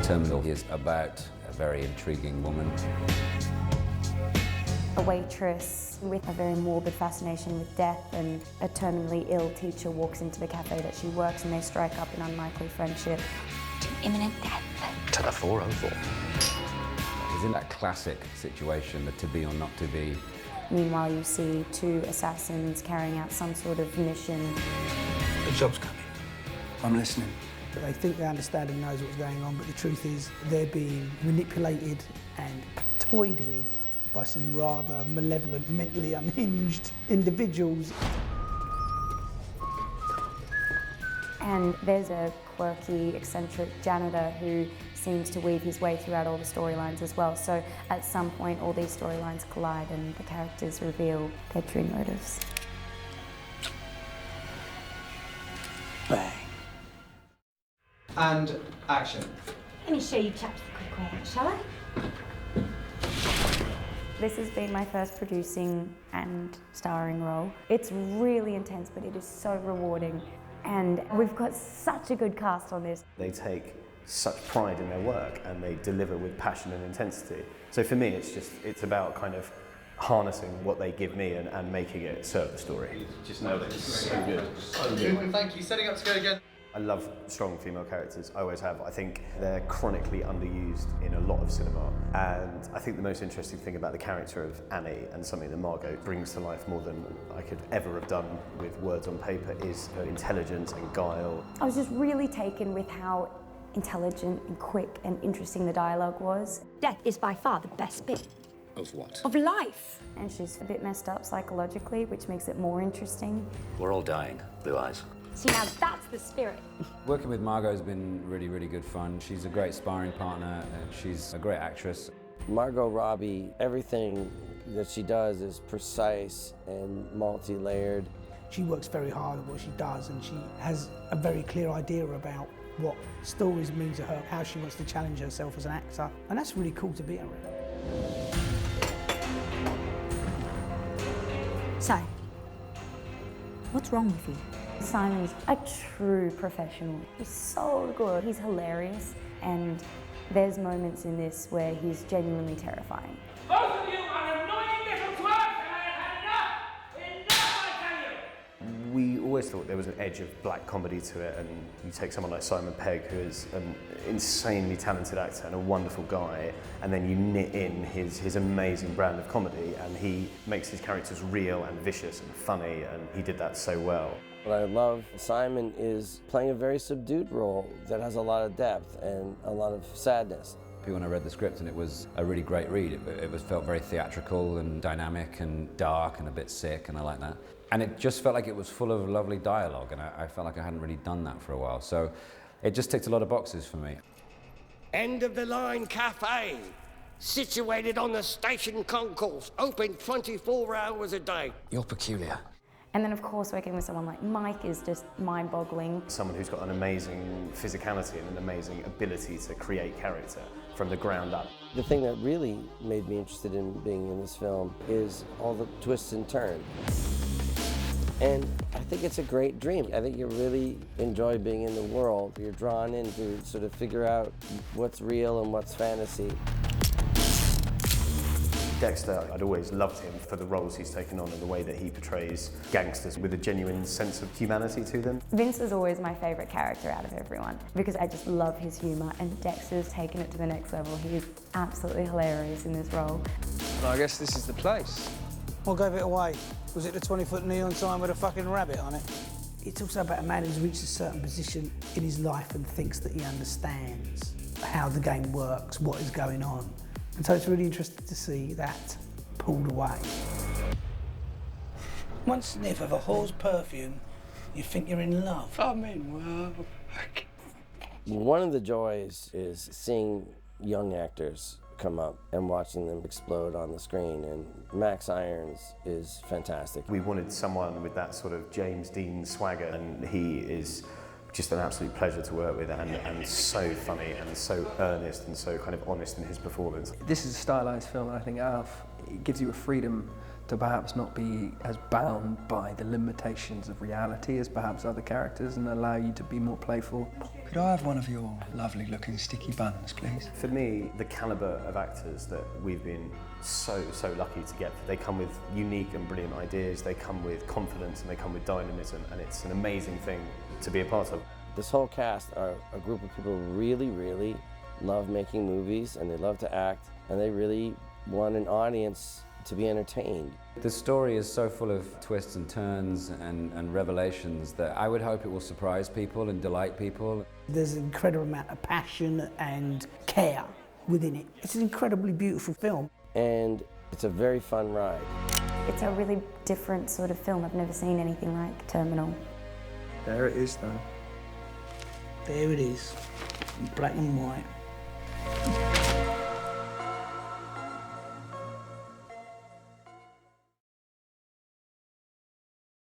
Terminal is about a very intriguing woman. A waitress with a very morbid fascination with death, and a terminally ill teacher walks into the cafe that she works and they strike up an unlikely friendship. To imminent death. To the 404. It's in that classic situation, the to be or not to be. Meanwhile, you see two assassins carrying out some sort of mission. The job's coming. I'm listening. They think they understand and knows what's going on, but the truth is they're being manipulated and toyed with by some rather malevolent, mentally unhinged individuals. And there's a quirky, eccentric janitor who seems to weave his way throughout all the storylines as well. So at some point, all these storylines collide and the characters reveal their true motives. Bang. And action. Let me show you chaps the quick way out, shall I? This has been my first producing and starring role. It's really intense, but it is so rewarding. And we've got such a good cast on this. They take such pride in their work and they deliver with passion and intensity. So for me, it's about kind of harnessing what they give me and making it serve the story. Just know that it's so good. So good. Thank you. Setting up to go again. I love strong female characters, I always have. I think they're chronically underused in a lot of cinema. And I think the most interesting thing about the character of Annie, and something that Margot brings to life more than I could ever have done with words on paper, is her intelligence and guile. I was just really taken with how intelligent and quick and interesting the dialogue was. Death is by far the best bit. Of what? Of life. And she's a bit messed up psychologically, which makes it more interesting. We're all dying, Blue Eyes. See, now that's the spirit. Working with Margot has been really, really good fun. She's a great sparring partner, and she's a great actress. Margot Robbie, everything that she does is precise and multi-layered. She works very hard at what she does, and she has a very clear idea about what stories mean to her, how she wants to challenge herself as an actor, and that's really cool to be around. So, what's wrong with you? Simon's a true professional. He's so good. He's hilarious, and there's moments in this where he's genuinely terrifying. Both of you are annoying little twerps, and I have had enough! Enough, I tell you! We always thought there was an edge of black comedy to it, and you take someone like Simon Pegg, who is an insanely talented actor and a wonderful guy, and then you knit in his amazing brand of comedy, and he makes his characters real and vicious and funny, and he did that so well. What I love, Simon is playing a very subdued role that has a lot of depth and a lot of sadness. When I read the script, and it was a really great read. It felt very theatrical and dynamic and dark and a bit sick, and I like that. And it just felt like it was full of lovely dialogue, and I felt like I hadn't really done that for a while. So it just ticked a lot of boxes for me. End of the line cafe, situated on the station concourse, open 24 hours a day. You're peculiar. And then, of course, working with someone like Mike is just mind-boggling. Someone who's got an amazing physicality and an amazing ability to create character from the ground up. The thing that really made me interested in being in this film is all the twists and turns. And I think it's a great dream. I think you really enjoy being in the world. You're drawn in to sort of figure out what's real and what's fantasy. Dexter, I'd always loved him for the roles he's taken on and the way that he portrays gangsters with a genuine sense of humanity to them. Vince is always my favourite character out of everyone because I just love his humour, and Dexter's taken it to the next level. He's absolutely hilarious in this role. Well, I guess this is the place. What gave it away? Was it the 20-foot neon sign with a fucking rabbit on it? It's also about a man who's reached a certain position in his life and thinks that he understands how the game works, what is going on. And so it's really interesting to see that pulled away. One sniff of a whore's perfume, you think you're in love. I mean, well... One of the joys is seeing young actors come up and watching them explode on the screen, and Max Irons is fantastic. We wanted someone with that sort of James Dean swagger, and he is just an absolute pleasure to work with, and so funny and so earnest and so kind of honest in his performance. This is a stylised film, and I think Alf, it gives you a freedom to perhaps not be as bound by the limitations of reality as perhaps other characters and allow you to be more playful. Could I have one of your lovely looking sticky buns, please? For me, the calibre of actors that we've been so lucky to get, they come with unique and brilliant ideas, they come with confidence and they come with dynamism, and it's an amazing thing to be a part of. This whole cast are a group of people who really love making movies, and they love to act, and they really want an audience to be entertained. The story is so full of twists and turns and revelations that I would hope it will surprise people and delight people. There's an incredible amount of passion and care within it. It's an incredibly beautiful film. And it's a very fun ride. It's a really different sort of film. I've never seen anything like Terminal. There it is though. There it is, in black and white.